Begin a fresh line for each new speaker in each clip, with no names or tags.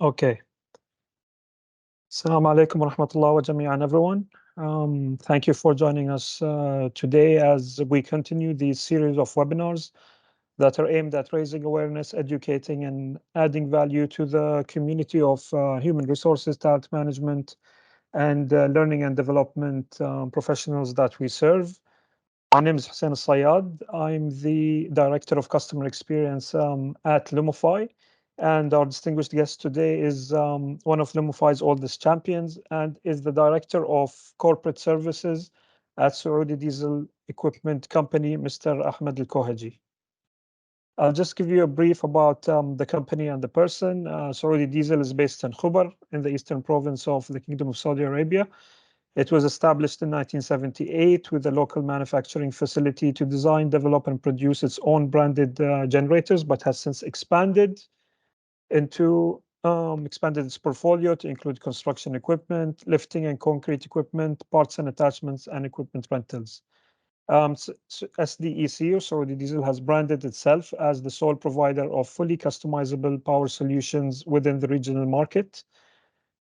Okay. Assalamu alaikum wa rahmatullahi wa jami'an, everyone. Thank you for joining us today as we continue these series of webinars that are aimed at raising awareness, educating, and adding value to the community of human resources, talent management, and learning and development professionals that we serve. My name is Hussein Sayad. I'm the Director of Customer Experience at Lumify. And our distinguished guest today is one of Lumify's oldest champions and is the Director of Corporate Services at Saudi Diesel Equipment Company, Mr. Ahmed Al-Kohaji. I'll just give you a brief about the company and the person. Saudi Diesel is based in Khubar in the eastern province of the Kingdom of Saudi Arabia. It was established in 1978 with a local manufacturing facility to design, develop, and produce its own branded generators, but has since expanded its portfolio to include construction equipment, lifting and concrete equipment, parts and attachments, and equipment rentals. SDEC, or Saudi Diesel, has branded itself as the sole provider of fully customizable power solutions within the regional market.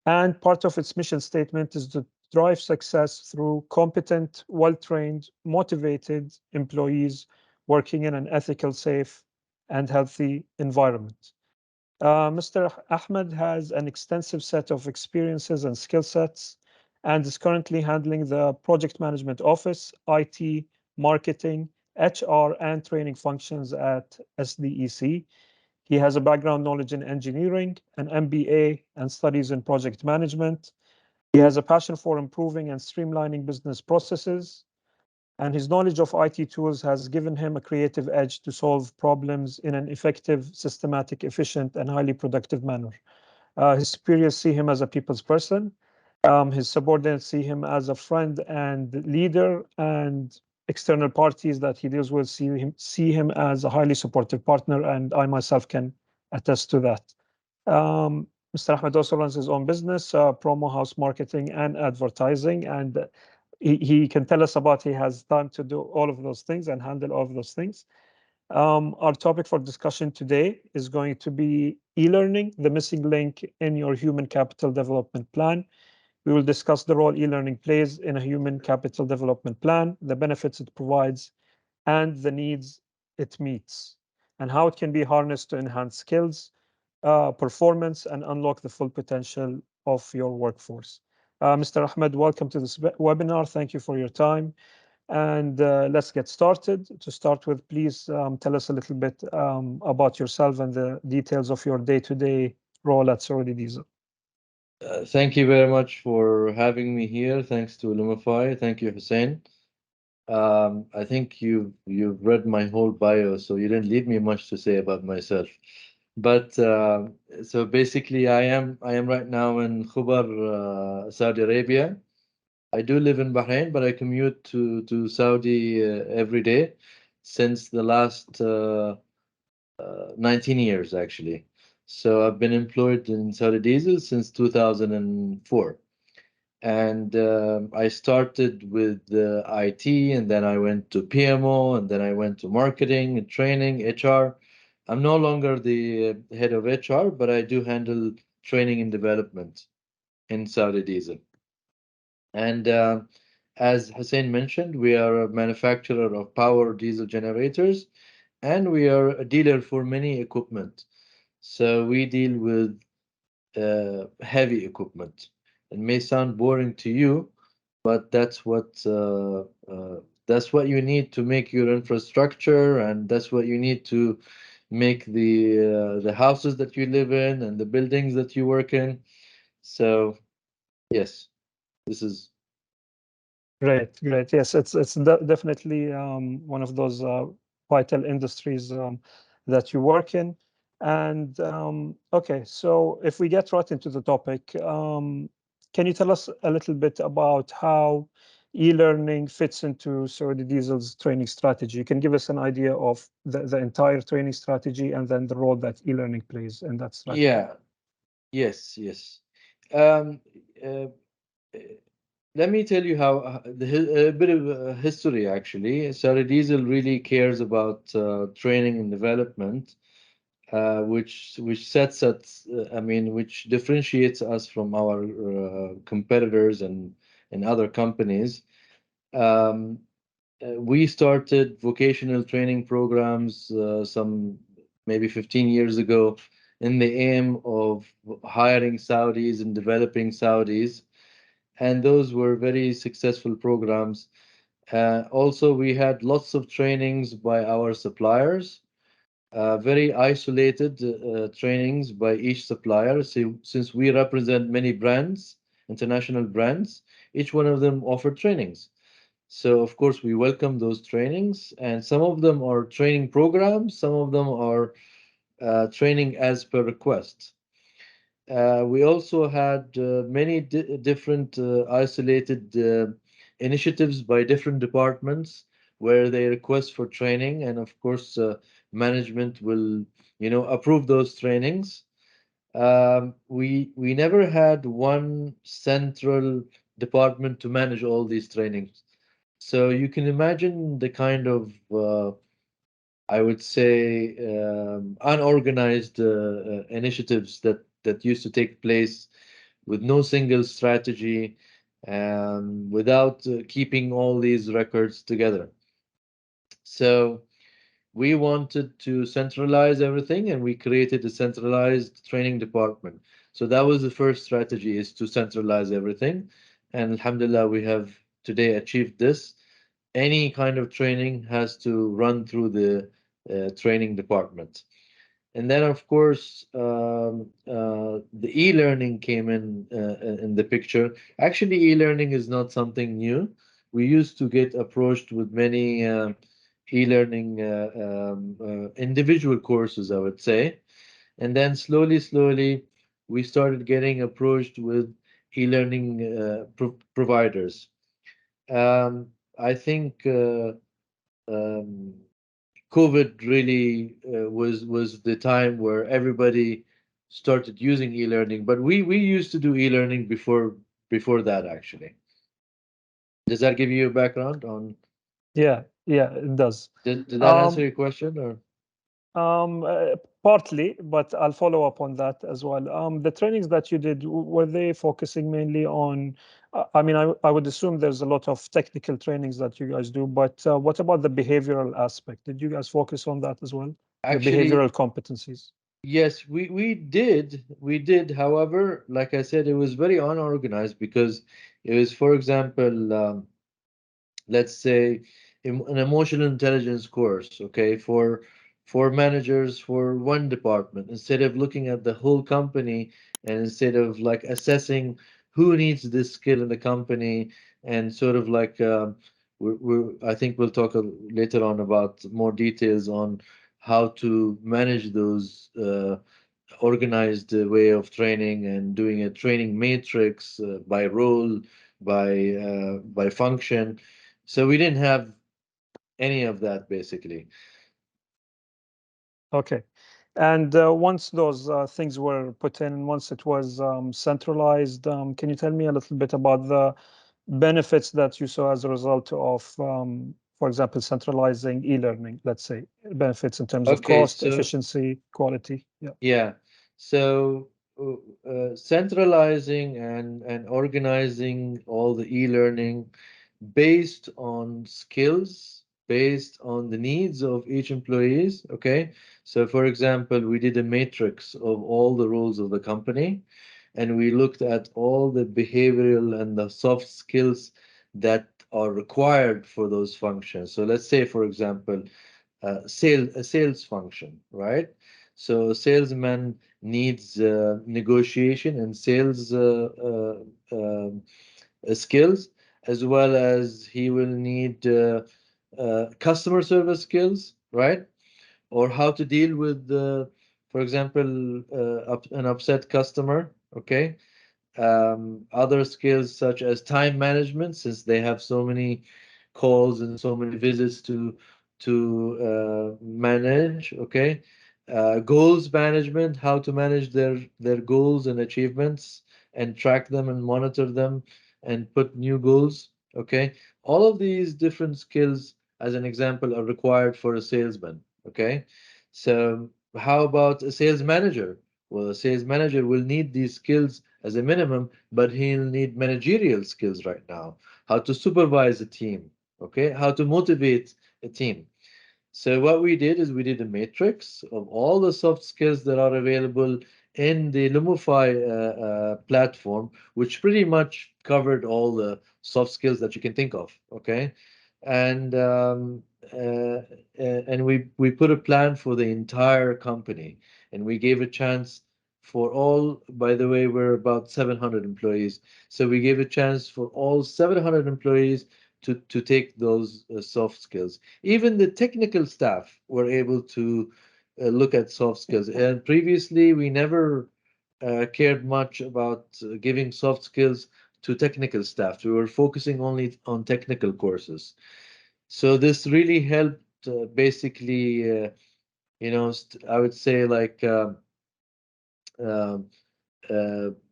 And part of its mission statement is to drive success through competent, well-trained, motivated employees working in an ethical, safe, and healthy environment. Mr. Ahmed has an extensive set of experiences and skill sets and is currently handling the project management office, IT, marketing, HR, and training functions at SDEC. He has a background knowledge in engineering, an MBA, and studies in project management. He has a passion for improving and streamlining business processes, and his knowledge of IT tools has given him a creative edge to solve problems in an effective, systematic, efficient, and highly productive manner. His superiors see him as a people's person. His subordinates see him as a friend and leader, and external parties that he deals with see him as a highly supportive partner, and I myself can attest to that. Mr. Ahmed also runs his own business, Promo House Marketing and Advertising, and he can tell us about he has time to do all of those things and handle all of those things. Our topic for discussion today is going to be e-learning, the missing link in your human capital development plan. We will discuss the role e-learning plays in a human capital development plan, the benefits it provides, and the needs it meets, and how it can be harnessed to enhance skills, performance, and unlock the full potential of your workforce. Mr. Ahmed, welcome to this webinar. Thank you for your time. And let's get started. To start with, please tell us a little bit about yourself and the details of your day-to-day role at Saudi Diesel.
Thank you very much for having me here. Thanks to Lumify. Thank you, Hussein. I think you've read my whole bio, so you didn't leave me much to say about myself. But so basically, I am right now in Khubar, Saudi Arabia. I do live in Bahrain, but I commute to Saudi every day since the last 19 years, actually. So I've been employed in Saudi Diesel since 2004. And I started with IT, and then I went to PMO, and then I went to marketing and training, HR. I'm no longer the head of HR, but I do handle training and development in Saudi Diesel. And as Hussein mentioned, we are a manufacturer of power diesel generators, and we are a dealer for many equipment. So we deal with heavy equipment. It may sound boring to you, but that's what you need to make your infrastructure, and that's what you need to make the houses that you live in and the buildings that you work in. So yes, this is
Great, great. Yes, it's definitely one of those vital industries that you work in. And okay, so if we get right into the topic, can you tell us a little bit about how e-learning fits into Saudi Diesel's training strategy? You can give us an idea of the entire training strategy and then the role that e-learning plays in that strategy.
yeah, yes. Um, uh, Let me tell you how a bit of history actually. Saudi Diesel really cares about training and development, which sets us, I mean, which differentiates us from our competitors and other companies. Um, we started vocational training programs some maybe 15 years ago in the aim of hiring Saudis and developing Saudis, and those were very successful programs. Also, we had lots of trainings by our suppliers, very isolated trainings by each supplier. So, since we represent many brands, international brands, each one of them offered trainings. So, of course, we welcome those trainings, and some of them are training programs, some of them are training as per request. We also had many different isolated initiatives by different departments where they request for training, and of course, management will, approve those trainings. We never had one central department to manage all these trainings. So you can imagine the kind of, I would say, unorganized initiatives that used to take place with no single strategy, without keeping all these records together. So we wanted to centralize everything, and we created a centralized training department. So that was the first strategy, is to centralize everything. And alhamdulillah, we have today achieved this. Any kind of training has to run through the training department. And then, of course, the e-learning came in the picture. Actually, e-learning is not something new. We used to get approached with many e-learning individual courses, I would say. And then slowly, we started getting approached with e-learning providers. I think um, COVID really was the time where everybody started using e-learning, but we used to do e-learning before that actually. Does that give you a background on?
Yeah, yeah, it does.
Did that answer
Um,
your question or?
Partly, but I'll follow up on that as well. The trainings that you did, were they focusing mainly on, I mean, I would assume there's a lot of technical trainings that you guys do, but what about the behavioral aspect? Did you guys focus on that as well? The
Actually,
behavioral competencies?
yes, we did. However, like I said, it was very unorganized because it was, for example, let's say an emotional intelligence course, okay, for managers for one department, instead of looking at the whole company, and instead of like assessing who needs this skill in the company, and sort of like I think we'll talk later on about more details on how to manage those organized way of training, and doing a training matrix by role, by function. So we didn't have any of that basically.
Okay. And once those things were put in, once it was centralized, can you tell me a little bit about the benefits that you saw as a result of, for example, centralizing e-learning, let's say, benefits in terms of
Okay,
cost,
so
efficiency, quality? Yeah.
yeah, so centralizing and organizing all the e-learning based on skills, based on the needs of each employees. Okay, so for example, we did a matrix of all the roles of the company, and we looked at all the behavioral and the soft skills that are required for those functions. So let's say, for example, a sales function, right? So a salesman needs negotiation and sales skills, as well as he will need customer service skills, right? Or how to deal with, for example, an upset customer, okay? Other skills such as time management, since they have so many calls and so many visits to manage. Okay, goals management, how to manage their goals and achievements, and track them and monitor them, and put new goals. Okay, all of these different skills, as an example, are required for a salesman. Okay, so How about a sales manager? Well, a sales manager will need these skills as a minimum, but he'll need managerial skills right now. How to supervise a team, okay? How to motivate a team. So what we did is we did a matrix of all the soft skills that are available in the Lumify platform, which pretty much covered all the soft skills that you can think of. Okay, and we put a plan for the entire company, and we gave a chance for all. By the way, we're about 700 employees, so we gave a chance for all 700 employees to take those soft skills. Even the technical staff were able to look at soft skills. And previously, we never cared much about giving soft skills to technical staff. We were focusing only on technical courses. So this really helped basically, I would say like uh, uh,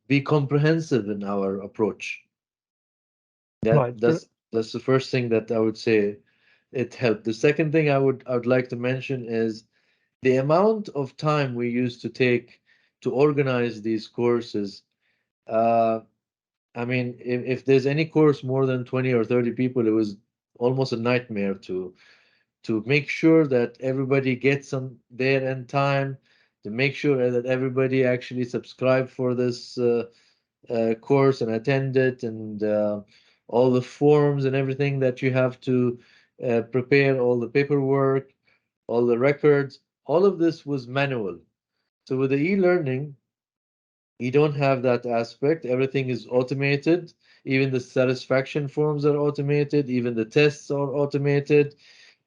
be comprehensive in our approach. That
Right.
that's the first thing that I would say it helped. The second thing I would like to mention is the amount of time we used to take to organize these courses. Uh, I mean, if there's any course more than 20 or 30 people, it was almost a nightmare to make sure that everybody gets on there in time, to make sure that everybody actually subscribe for this course and attend it, and all the forms and everything that you have to prepare, all the paperwork, all the records, all of this was manual. So with the e-learning, you don't have that aspect. Everything is automated. Even the satisfaction forms are automated. Even the tests are automated.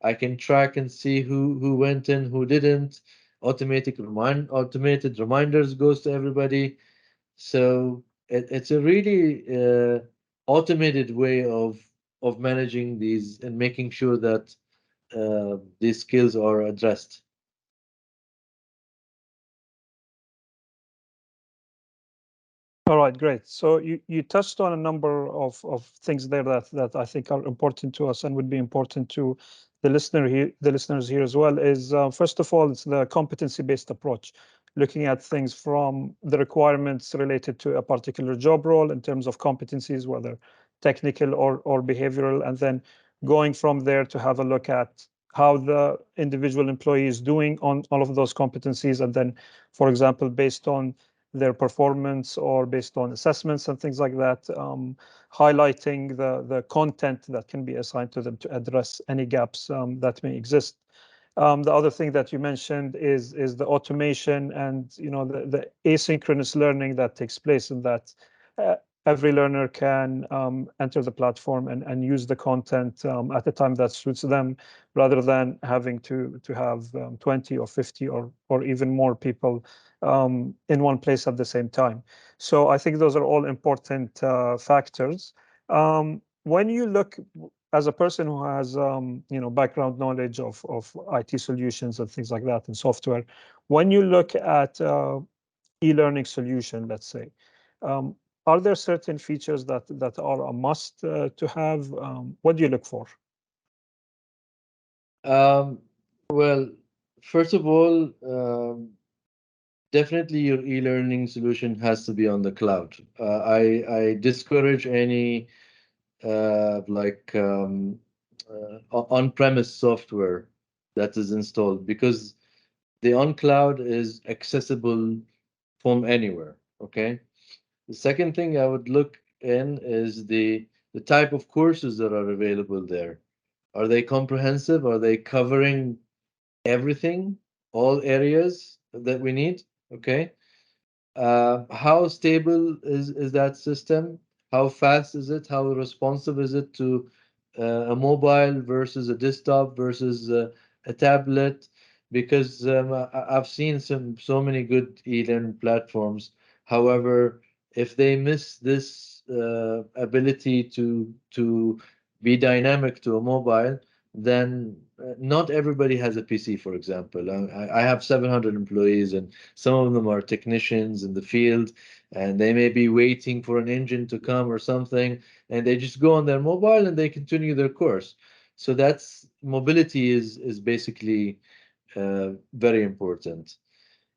I can track and see who went in, who didn't. Automated reminders goes to everybody. So it's a really automated way of managing these and making sure that these skills are addressed.
All right, great. So you touched on a number of things there that I think are important to us and would be important to the listeners here as well. Is first of all, it's the competency-based approach, looking at things from the requirements related to a particular job role in terms of competencies, whether technical or behavioral, and then going from there to have a look at how the individual employee is doing on all of those competencies, and then, for example, based on their performance or based on assessments and things like that, highlighting the content that can be assigned to them to address any gaps that may exist. The other thing that you mentioned is the automation and the asynchronous learning that takes place in that uh, every learner can enter the platform and use the content at the time that suits them, rather than having to have 20 or 50 or even more people in one place at the same time. So I think those are all important factors. When you look as a person who has background knowledge of IT solutions and things like that and software, when you look at e-learning solution, let's say, um, are there certain features that are a must to have? What do you look for?
Um, well, first of all, definitely your e-learning solution has to be on the cloud. I discourage any like on-premise software that is installed, because the on cloud is accessible from anywhere. Okay. The second thing I would look in is the type of courses that are available there. Are they comprehensive? Are they covering everything, all areas that we need? Okay. How stable is that system? How fast is it? How responsive is it to a mobile versus a desktop versus a tablet? Because I've seen so many good e-learning platforms. However, if they miss this ability to be dynamic to a mobile, then not everybody has a PC, for example. I have 700 employees, and some of them are technicians in the field, and they may be waiting for an engine to come or something, and they just go on their mobile and they continue their course. So that's mobility is basically very important.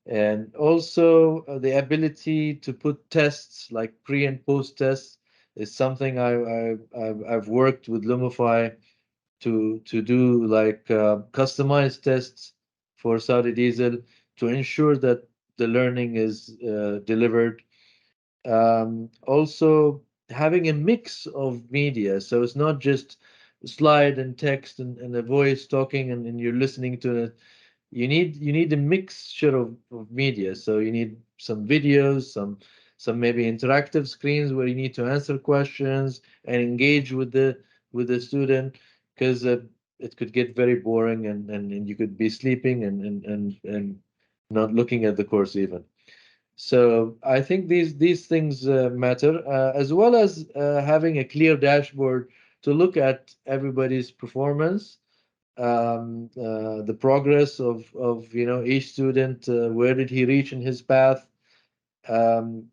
And also the ability to put tests like pre and post tests is something I've worked with Lumify to do like customized tests for Saudi Diesel to ensure that the learning is delivered. Also having a mix of media, so it's not just slide and text and a voice talking and you're listening to it. You need a mixture of media. So you need some videos, some maybe interactive screens where you need to answer questions and engage with the student, because it could get very boring and you could be sleeping and not looking at the course even. So I think these things matter, as well as having a clear dashboard to look at everybody's performance, the progress of each student, where did he reach in his path. Um,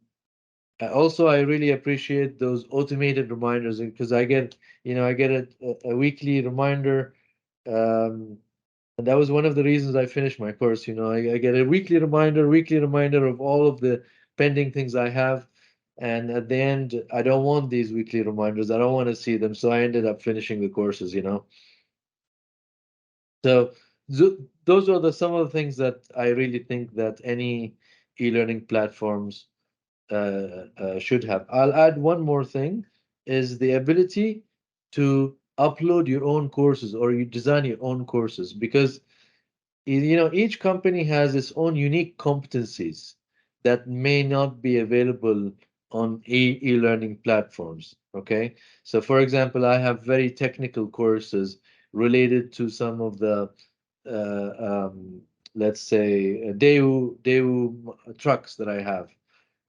Also, I really appreciate those automated reminders because I get a weekly reminder. And that was one of the reasons I finished my course. I get a weekly reminder of all of the pending things I have. And at the end, I don't want these weekly reminders. I don't want to see them. So I ended up finishing the courses. So those are some of the things that I really think that any e-learning platforms should have. I'll add one more thing, is the ability to upload your own courses or you design your own courses, because each company has its own unique competencies that may not be available on e-learning platforms. Okay, so for example, I have very technical courses related to some of the uh, um, let's say Daewoo trucks that I have.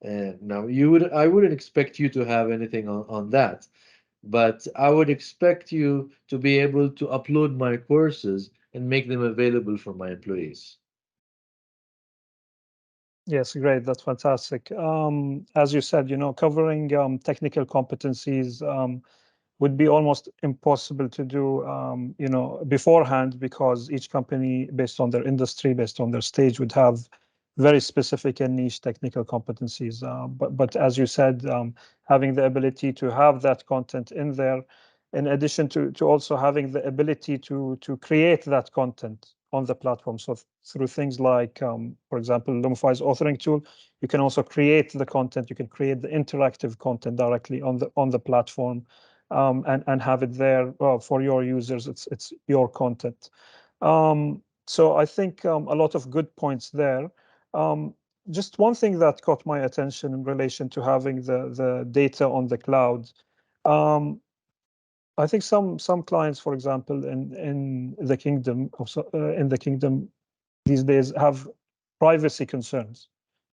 And now I wouldn't expect you to have anything on that, but I would expect you to be able to upload my courses and make them available for my employees.
Yes, great. That's fantastic. As you said, covering technical competencies would be almost impossible to do, beforehand, because each company, based on their industry, based on their stage, would have very specific and niche technical competencies. But as you said, having the ability to have that content in there, in addition to also having the ability to create that content on the platform. So through things like, for example, Lumify's authoring tool, you can also create the content. You can create the interactive content directly on the platform, and have it there for your users. It's your content. So I think a lot of good points there. Um, just one thing that caught my attention in relation to having the data on the cloud. Um, I think some clients, for example, in the kingdom these days, have privacy concerns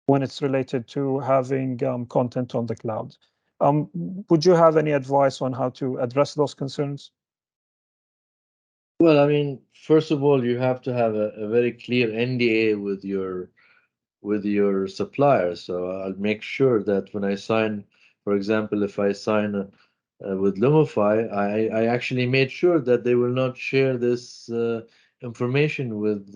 when it's related to having content on the cloud. Would you have any advice on how to address those concerns?
Well, I mean, first of all, you have to have a very clear NDA with your supplier. So I'll make sure that when I sign, for example, if I sign with Lumify, I actually made sure that they will not share this information with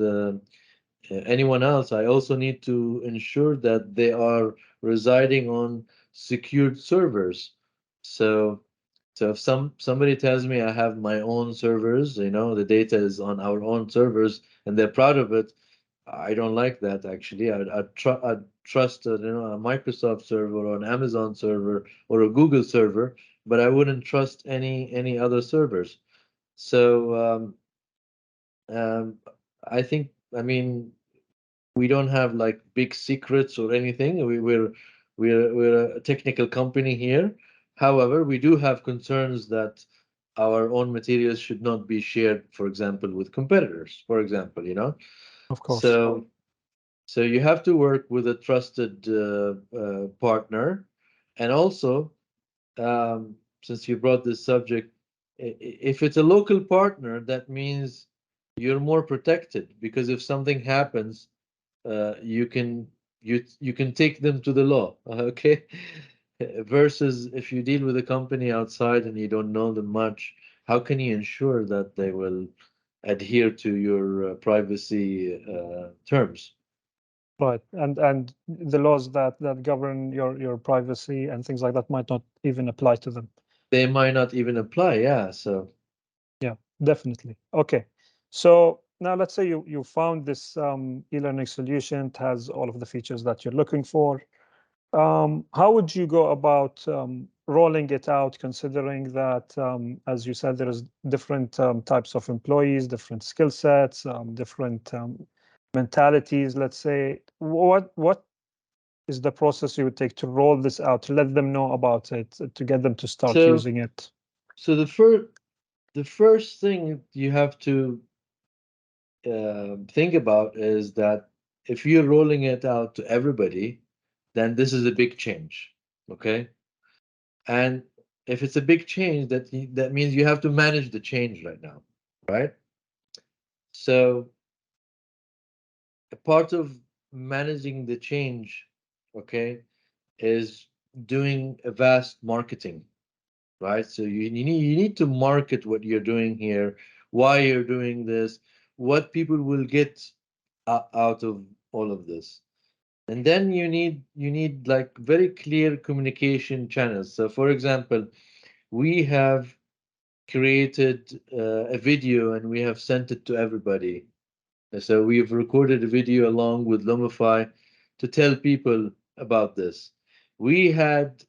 anyone else. I also need to ensure that they are residing on secured servers. So, so if somebody tells me I have my own servers, the data is on our own servers, and they're proud of it, I don't like that actually. I'd trust a Microsoft server or an Amazon server or a Google server, but I wouldn't trust any other servers. So I think, I mean, we don't have like big secrets or anything. We're a technical company here. However, we do have concerns that our own materials should not be shared, for example, with competitors, for example.
Of course.
So so you have to work with a trusted partner. And also, since you brought this subject, if it's a local partner, that means you're more protected, because if something happens, you can take them to the law. Okay. Versus if you deal with a company outside and you don't know them much, how can you ensure that they will adhere to your privacy terms.
Right. And the laws that govern your privacy and things like that might not even apply to them.
They might not even apply. Yeah. So
Yeah, definitely. Okay. So now let's say you found this e-learning solution. It has all of the features that you're looking for. How would you go about rolling it out, considering that, as you said, there is different types of employees, different skill sets, different mentalities, let's say. What is the process you would take to roll this out, to let them know about it, to get them to start
so
using it?
so the first thing you have to think about is that if you're rolling it out to everybody, then this is a big change. Okay. And if it's a big change, that means you have to manage the change right now, right? So a part of managing the change, okay, is doing a vast marketing, right? So you need to market what you're doing here, why you're doing this, what people will get out of all of this. And then you need like very clear communication channels. So for example, we have created a video and we have sent it to everybody. So we've recorded a video along with Lumify to tell people about this. We had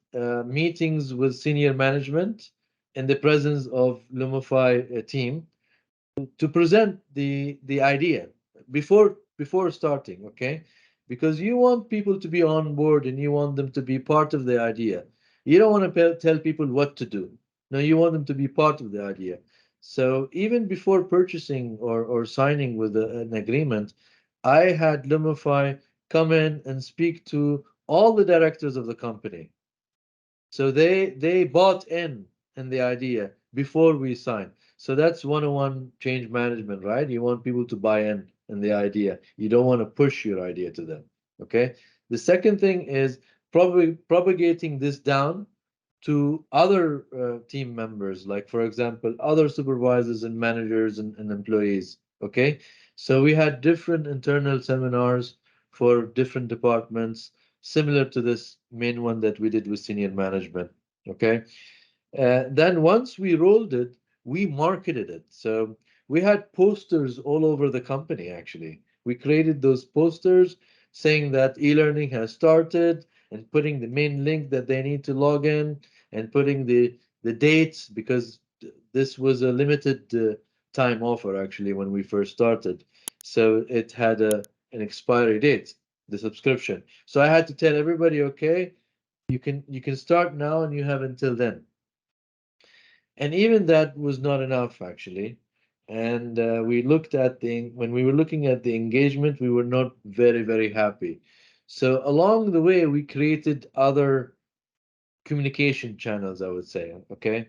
meetings with senior management in the presence of Lumify team to present the idea before starting, okay? Because you want people to be on board and you want them to be part of the idea. You don't want to tell people what to do. No, you want them to be part of the idea. So even before purchasing or signing with an agreement, I had Lumify come in and speak to all the directors of the company. So they bought in the idea before we signed. So that's one-on-one change management, right? You want people to buy in the idea. You don't want to push your idea to them. Okay. The second thing is probably propagating this down to other team members, like for example, other supervisors and managers and employees. Okay. So we had different internal seminars for different departments similar to this main one that we did with senior management. Okay. Then once we rolled it, we marketed it. So we had posters all over the company, actually. We created those posters saying that e-learning has started and putting the main link that they need to log in and putting the dates because this was a limited time offer actually when we first started. So it had an expiry date, the subscription. So I had to tell everybody, okay, you can start now and you have until then. And even that was not enough actually. And we looked at when we were looking at the engagement, we were not very happy. So along the way, we created other communication channels, I would say. Okay.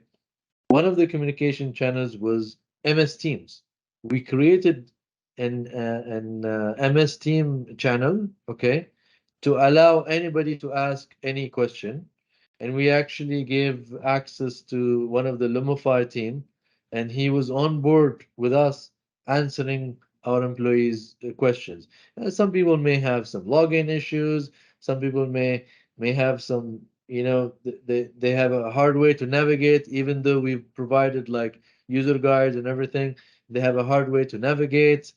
One of the communication channels was MS Teams. We created an MS Team channel, okay, to allow anybody to ask any question. And we actually gave access to one of the Lumify team, and he was on board with us answering our employees' questions. Some people may have some login issues. Some people may have some, you know, they have a hard way to navigate, even though we've provided like user guides and everything. They have a hard way to navigate,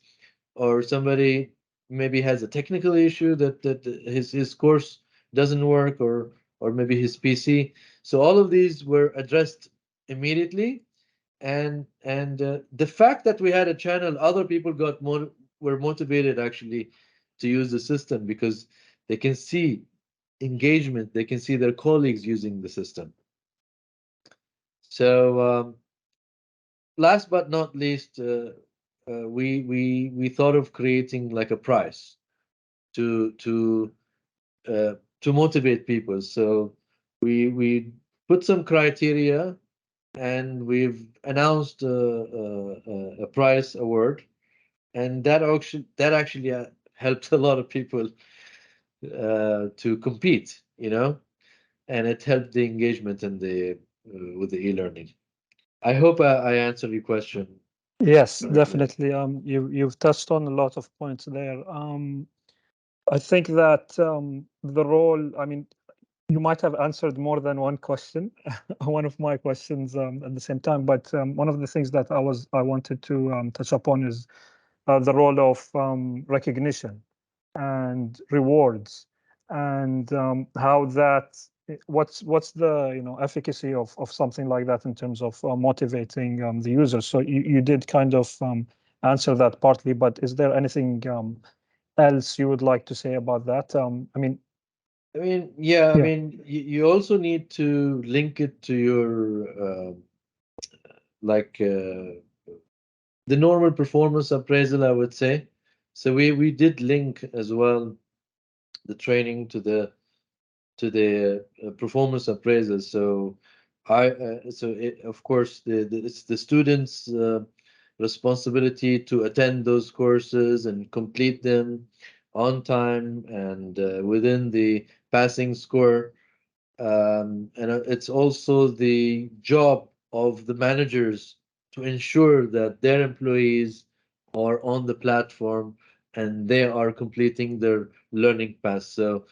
or somebody maybe has a technical issue that his course doesn't work, or maybe his PC. So all of these were addressed immediately, and the fact that we had a channel, other people got more were motivated actually to use the system because they can see engagement, they can see their colleagues using the system. So last but not least, we thought of creating like a prize to to motivate people. So we put some criteria, and we've announced a prize award, and that actually helped a lot of people to compete, you know, and it helped the engagement and the with the e-learning. I hope I answered your question.
Yes, definitely. You've touched on a lot of points there. I think that the role, I mean, you might have answered more than one question, one of my questions at the same time. But one of the things that I wanted to touch upon is the role of recognition and rewards, and how that what's the efficacy of something like that in terms of motivating the user. So you did kind of answer that partly, but is there anything else you would like to say about that? I mean,
Yeah, I
yeah,
mean, you also need to link it to your like the normal performance appraisal, I would say. So we did link as well the training to the performance appraisal. So of course it's the students' responsibility to attend those courses and complete them on time and within the passing score. And it's also the job of the managers to ensure that their employees are on the platform and they are completing their learning path. So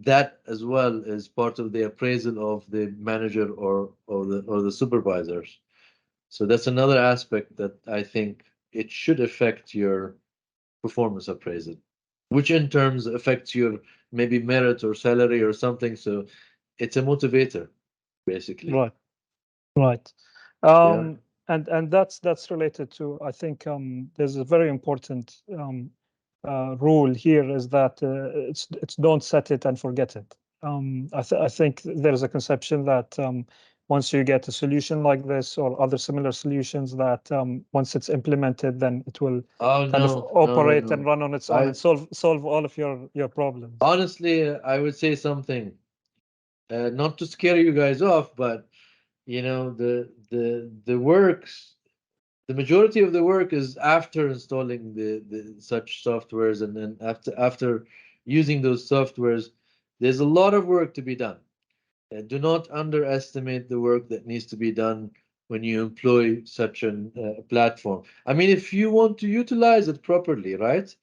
that as well is part of the appraisal of the manager or the supervisors. So that's another aspect that I think it should affect your performance appraisal, which in terms affects your maybe merit or salary or something. So it's a motivator, basically.
right, right.
Yeah.
And that's related to, I think there's a very important rule here, is that it's don't set it and forget it. I think there's a conception that once you get a solution like this or other similar solutions, that once it's implemented, then it will
Oh
kind of
no, no, no,
operate and
no.
run on its own
I
and solve all of your problems.
honestly, I would say something, not to scare you guys off, but the works, the majority of the work is after installing the such softwares, and then after using those softwares, there's a lot of work to be done. Do not underestimate the work that needs to be done when you employ such a platform. I mean, if you want to utilize it properly, right?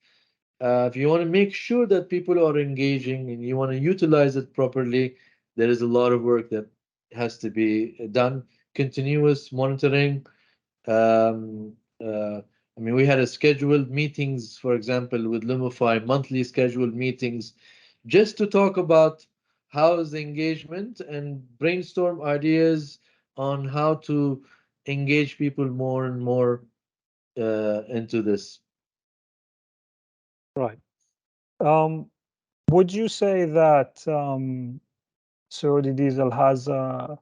If you want to make sure that people are engaging and you want to utilize it properly, there is a lot of work that has to be done. Continuous monitoring. Um, I mean, we had a scheduled meetings, for example, with Lumify, monthly scheduled meetings, just to talk about how is the engagement and brainstorm ideas on how to engage people more and more into this.
Right. Um, would you say that Saudi Diesel has a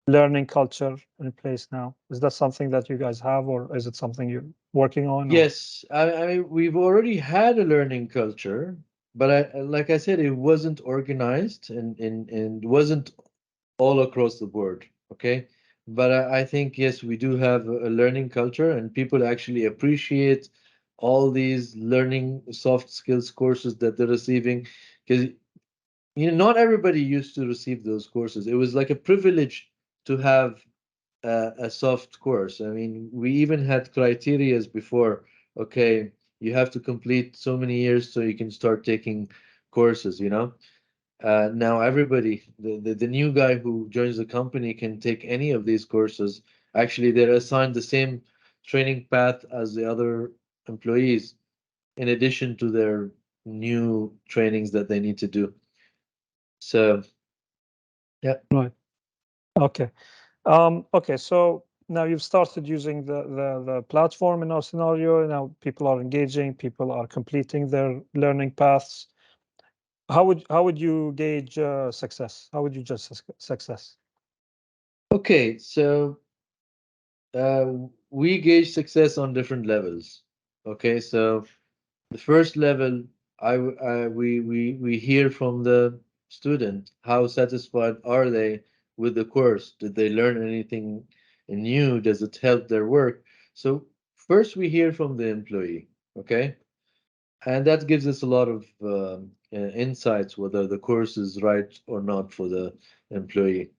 learning culture in place now? Is that something that you guys have, or is it something you're working on? Or
Yes, I mean, we've already had a learning culture, but like I said, it wasn't organized and wasn't all across the board. Okay. But I think, yes, we do have a learning culture, and people actually appreciate all these learning soft skills courses that they're receiving, because not everybody used to receive those courses. It was like a privilege to have a soft course. I mean, we even had criterias before. Okay, you have to complete so many years so you can start taking courses. Now everybody, the new guy who joins the company can take any of these courses. Actually, they're assigned the same training path as the other employees, in addition to their new trainings that they need to do. So, yeah.
right. Okay. Okay. So now you've started using the platform in our scenario. Now people are engaging, people are completing their learning paths. How would you gauge success? How would you judge success?
Okay, so we gauge success on different levels. Okay, so the first level, we hear from the student how satisfied are they with the course? Did they learn anything new? Does it help their work? So first we hear from the employee. Okay, and that gives us a lot of insights whether the course is right or not for the employee.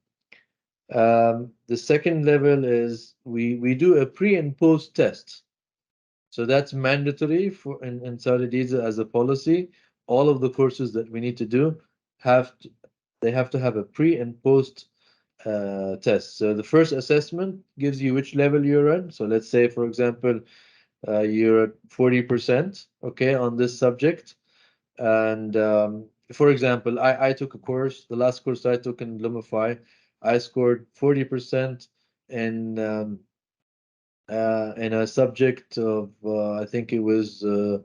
The second level is we do a pre and post test. So that's mandatory for in Saudi Diesel as a policy. All of the courses that we need to do have to, they have to have a pre and post test. So the first assessment gives you which level you're in. So let's say, for example, you're at 40%, okay, on this subject. And for example, I took a course, the last course I took in Lumify, I scored 40% in in a subject of I think it was uh,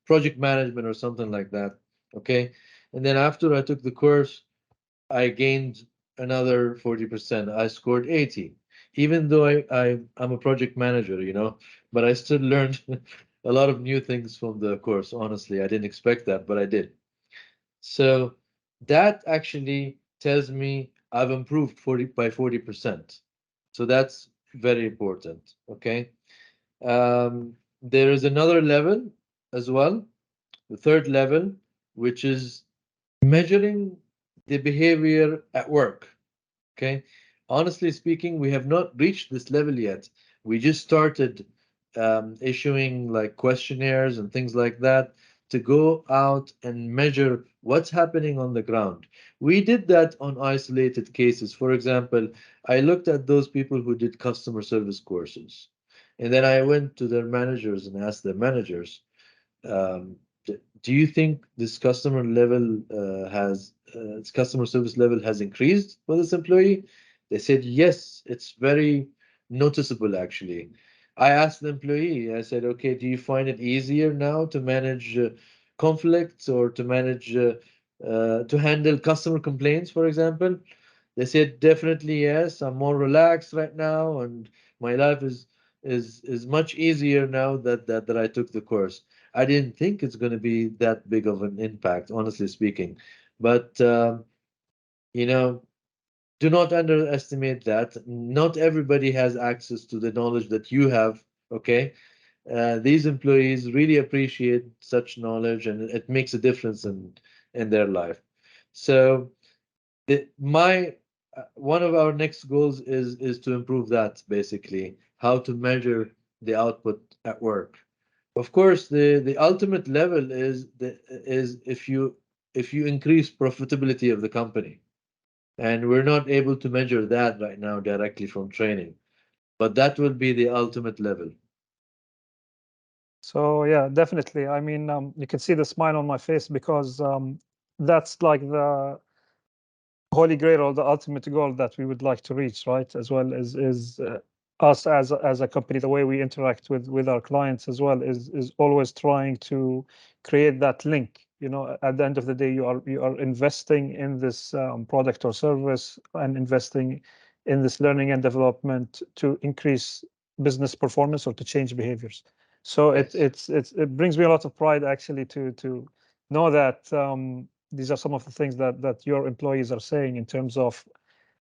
project management or something like that. Okay, and then after I took the course, I gained another 40%. I scored 80, even though I'm a project manager, you know, but I still learned a lot of new things from the course. Honestly, I didn't expect that, but I did. So that actually tells me I've improved 40%. So that's very important. Okay. There is another level as well, the third level, which is measuring the behavior at work. Okay. Honestly speaking, we have not reached this level yet. We just started issuing like questionnaires and things like that to go out and measure what's happening on the ground. We did that on isolated cases. For example, I looked at those people who did customer service courses, and then I went to their managers and asked their managers, um, do you think this customer level its customer service level has increased for this employee? They said yes, it's very noticeable actually. I asked the employee, I said, okay, do you find it easier now to manage conflicts or to manage to handle customer complaints, for example? They said definitely yes. I'm more relaxed right now, and my life is much easier now that I took the course. I didn't think it's going to be that big of an impact, honestly speaking. But you know, do not underestimate that. Not everybody has access to the knowledge that you have. Okay, these employees really appreciate such knowledge, and it makes a difference in their life. So my one of our next goals is to improve that, basically how to measure the output at work. Of course, the ultimate level is if you increase profitability of the company, and we're not able to measure that right now directly from training, but that will be the ultimate level.
So yeah, definitely. I mean, you can see the smile on my face because that's like the holy grail or the ultimate goal that we would like to reach, right? As well as is us as a company, the way we interact with our clients as well is always trying to create that link. You know, at the end of the day, you are investing in this product or service and investing in this learning and development to increase business performance or to change behaviors. So
Yes.
it brings me a lot of pride actually to know that these are some of the things that your employees are saying in terms of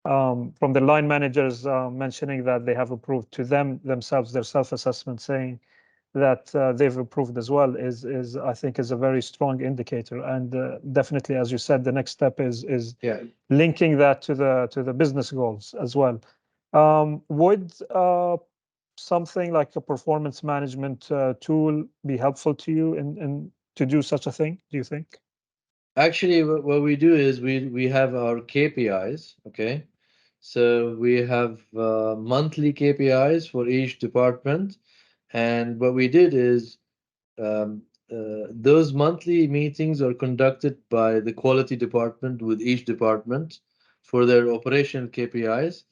from the line managers mentioning that they have approved to themselves their self-assessment saying that they've improved as well is I think is a very strong indicator, and definitely, as you said, the next step is
Yeah.
linking that to the business goals as well. Would something like a performance management tool be helpful to you in to do such a thing, do you think?
Actually, what we do is we have our KPIs, okay? So we have monthly KPIs for each department, and what we did is those monthly meetings are conducted by the quality department with each department for their operational KPIs.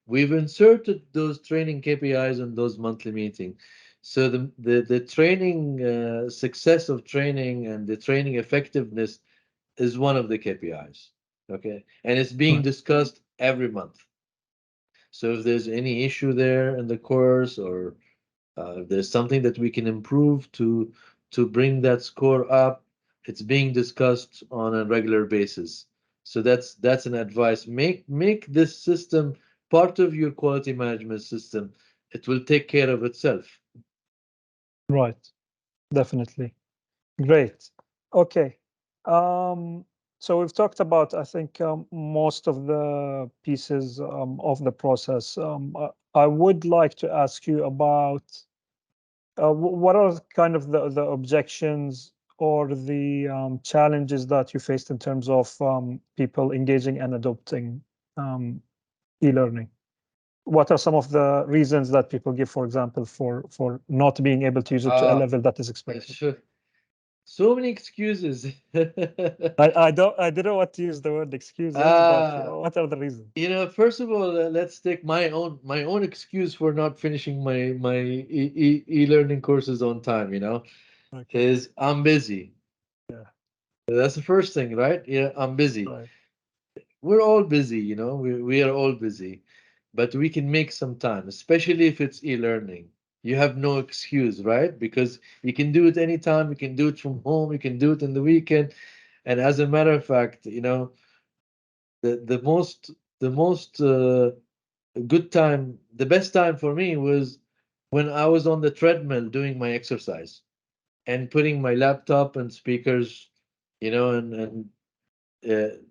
We've inserted those training KPIs in those monthly meetings. So the training success of training and the training effectiveness is one of the KPIs. Okay. And it's being
Right.
discussed every month. So if there's any issue there in the course, or if there's something that we can improve to bring that score up, it's being discussed on a regular basis. So that's an advice. Make this system part of your quality management system. It will take care of itself.
Right. Definitely. Great. Okay. Um, So we've talked about, I think, most of the pieces of the process. I would like to ask you about what are kind of the objections or the challenges that you faced in terms of people engaging and adopting e-learning? What are some of the reasons that people give, for example, for not being able to use it to a
Uh,
level that is expected?
sure. So many excuses.
I didn't want to use the word excuses, but
uh,
what are the reasons?
First of all, let's take my own excuse for not finishing my e-learning courses on time,
Okay.
is I'm busy.
Yeah.
That's the first thing, right? Yeah, I'm busy.
Right.
We're all busy, we are all busy, but we can make some time, especially if it's e-learning. You have no excuse, right? Because you can do it anytime, you can do it from home, you can do it in the weekend. And as a matter of fact, the most good time, the best time for me was when I was on the treadmill doing my exercise and putting my laptop and speakers, and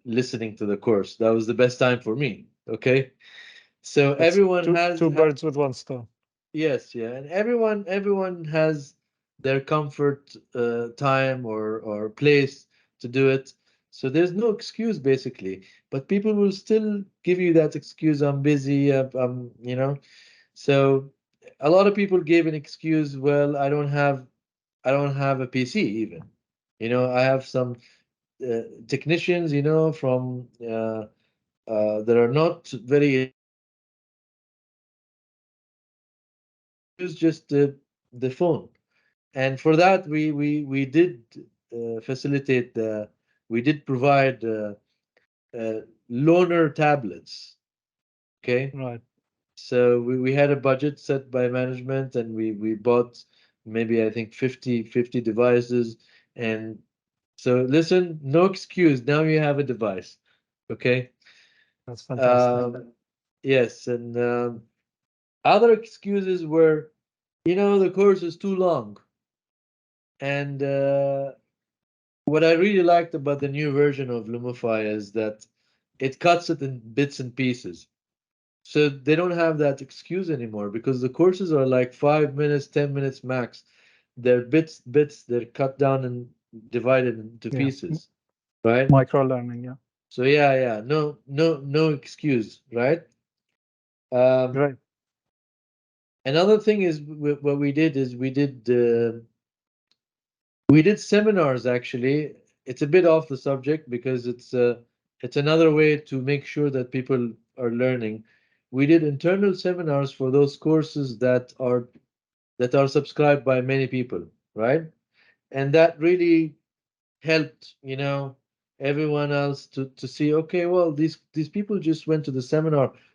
listening to the course. That was the best time for me. Okay, so
That's
everyone
two
has
two birds with one stone.
yes, yeah, and everyone has their comfort time or place to do it. So there's no excuse basically, but people will still give you that excuse. I'm busy. So a lot of people gave an excuse. Well, I don't have a PC even. I have some technicians, from that are not very use just the phone. And for that, we did facilitate we did provide loaner tablets. Okay,
Right.
so we had a budget set by management, and we bought maybe I think 50 devices. And so listen, no excuse. Now you have a device. Okay.
That's fantastic.
Yes, and other excuses were, the course is too long. And what I really liked about the new version of Lumify is that it cuts it in bits and pieces. So they don't have that excuse anymore because the courses are like 5 minutes, 10 minutes max. They're bits, they're cut down and divided into
Yeah.
pieces, right?
Micro learning. Yeah.
So yeah, no excuse, right? Um,
Great.
Another thing is what we did is we did seminars actually. It's a bit off the subject because it's another way to make sure that people are learning. We did internal seminars for those courses that are subscribed by many people, right? And that really helped, everyone else to see, okay, well, these people just went to the seminar.